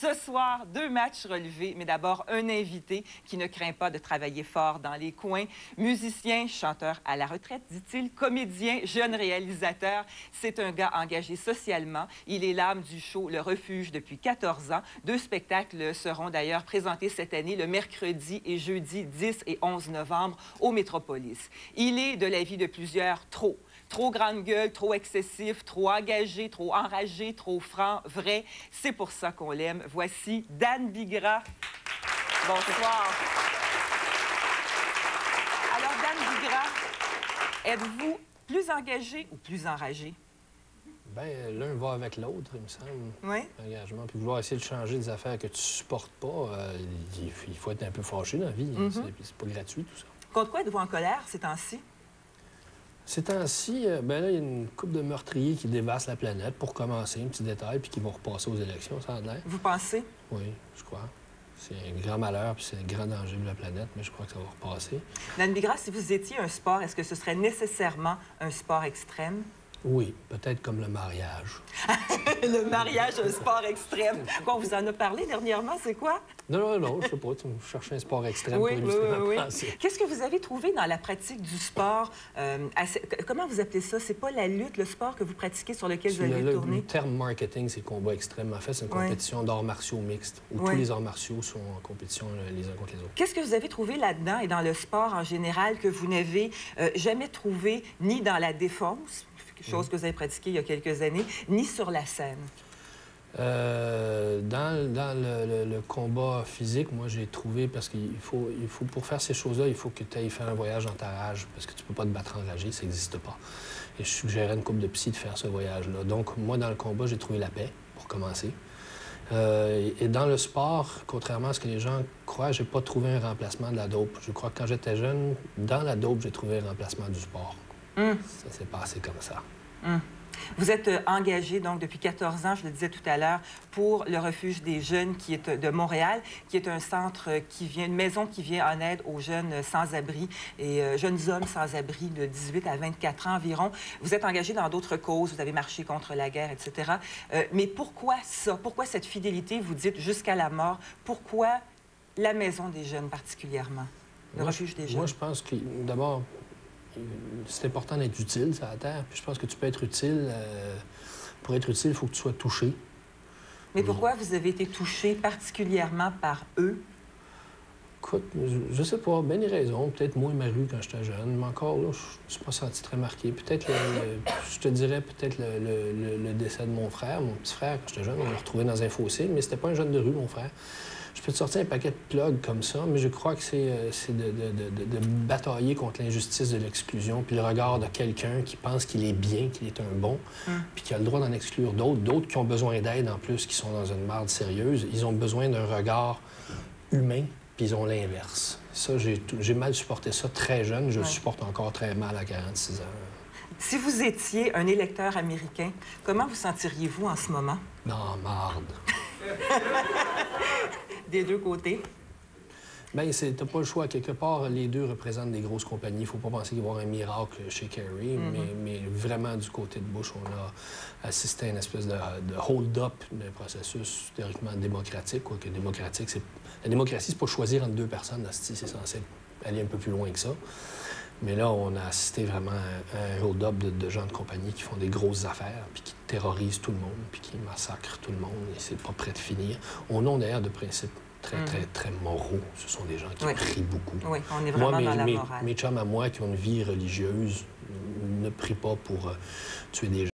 Ce soir, 2 matchs relevés, mais d'abord un invité qui ne craint pas de travailler fort dans les coins. Musicien, chanteur à la retraite, dit-il, comédien, jeune réalisateur. C'est un gars engagé socialement. Il est l'âme du show Le Refuge depuis 14 ans. 2 spectacles seront d'ailleurs présentés cette année, le mercredi et jeudi 10 et 11 novembre au Métropolis. Il est de l'avis de plusieurs trop. Trop grande gueule, trop excessif, trop engagé, trop enragé, trop franc, vrai. C'est pour ça qu'on l'aime. Voici Dan Bigra. Bonsoir. Alors, Dan Bigra, êtes-vous plus engagé ou plus enragé? Bien, l'un va avec l'autre, il me semble. Oui. L'engagement. Puis vouloir essayer de changer des affaires que tu supportes pas, il faut être un peu fâché dans la vie. C'est pas gratuit, tout ça. Contre quoi êtes-vous en colère ces temps-ci? Ces temps-ci, ben là, il y a une couple de meurtriers qui dévastent la planète, pour commencer, un petit détail, puis qui vont repasser aux élections, ça a l'air. Vous pensez? Oui, je crois. C'est un grand malheur, puis c'est un grand danger pour la planète, mais je crois que ça va repasser. Dan Bigra, si vous étiez un sport, est-ce que ce serait nécessairement un sport extrême? Oui, peut-être comme le mariage. Le mariage, un sport extrême. Quoi, on vous en a parlé dernièrement, c'est quoi? Non, je sais pas. Tu cherches un sport extrême oui, pour illustrer oui. ma pensée. Qu'est-ce que vous avez trouvé dans la pratique du sport? Comment vous appelez ça? C'est pas la lutte, le sport que vous pratiquez sur lequel vous avez tourné? Le terme marketing, c'est combat extrême. En fait, c'est une compétition d'arts martiaux mixtes, où tous les arts martiaux sont en compétition les uns contre les autres. Qu'est-ce que vous avez trouvé là-dedans et dans le sport en général que vous n'avez jamais trouvé ni dans la défense, chose que vous avez pratiquée il y a quelques années, ni sur la scène? Dans le combat physique, moi, j'ai trouvé, parce qu'il faut, pour faire ces choses-là, il faut que tu ailles faire un voyage dans ta rage, parce que tu peux pas te battre enragé, ça n'existe pas. Et je suggérais à une couple de psy de faire ce voyage-là. Donc, moi, dans le combat, j'ai trouvé la paix, pour commencer. Et dans le sport, contrairement à ce que les gens croient, j'ai pas trouvé un remplacement de la dope. Je crois que quand j'étais jeune, dans la dope, j'ai trouvé un remplacement du sport. Ça s'est passé comme ça. Vous êtes engagé, donc, depuis 14 ans, je le disais tout à l'heure, pour le Refuge des jeunes qui est de Montréal, qui est un centre une maison qui vient en aide aux jeunes sans-abri et jeunes hommes sans-abri de 18 à 24 ans environ. Vous êtes engagé dans d'autres causes, vous avez marché contre la guerre, etc. Mais pourquoi ça? Pourquoi cette fidélité, vous dites, jusqu'à la mort? Pourquoi la maison des jeunes particulièrement, le Refuge des jeunes? Moi, je pense que, d'abord, c'est important d'être utile sur la Terre. Puis je pense que tu peux être utile. Pour être utile, il faut que tu sois touché. Mais pourquoi vous avez été touché particulièrement par eux? Écoute, je sais pas, bien des raisons. Peut-être moi et Marie quand j'étais jeune, mais encore là, je ne suis pas senti très marqué. Peut-être, je te dirais peut-être le décès de mon frère, mon petit frère, quand j'étais jeune. On l'a retrouvé dans un fossé, mais c'était pas un jeune de rue, mon frère. Je peux te sortir un paquet de plugs comme ça, mais je crois que c'est de batailler contre l'injustice de l'exclusion, puis le regard de quelqu'un qui pense qu'il est bien, qu'il est un bon, puis qui a le droit d'en exclure d'autres qui ont besoin d'aide en plus, qui sont dans une marde sérieuse. Ils ont besoin d'un regard humain, puis ils ont l'inverse. Ça, j'ai mal supporté ça très jeune. Je le supporte encore très mal à 46 ans. Si vous étiez un électeur américain, comment vous sentiriez-vous en ce moment? Non, marde. Des deux côtés? Bien, t'as pas le choix. Quelque part, les deux représentent des grosses compagnies. Il faut pas penser qu'il va y avoir un miracle chez Kerry, mais vraiment, du côté de Bush, on a assisté à une espèce de hold-up d'un processus théoriquement démocratique. Quoique démocratique, la démocratie, c'est pas choisir entre deux personnes. C'est censé aller un peu plus loin que ça. Mais là, on a assisté vraiment à un hold-up de gens de compagnie qui font des grosses affaires, puis qui terrorisent tout le monde, puis qui massacrent tout le monde, et c'est pas prêt de finir. Au nom d'ailleurs de principes très moraux. Ce sont des gens qui prient beaucoup. Oui, on est vraiment dans la morale. Mes chums à moi qui ont une vie religieuse ne prient pas pour tuer des gens.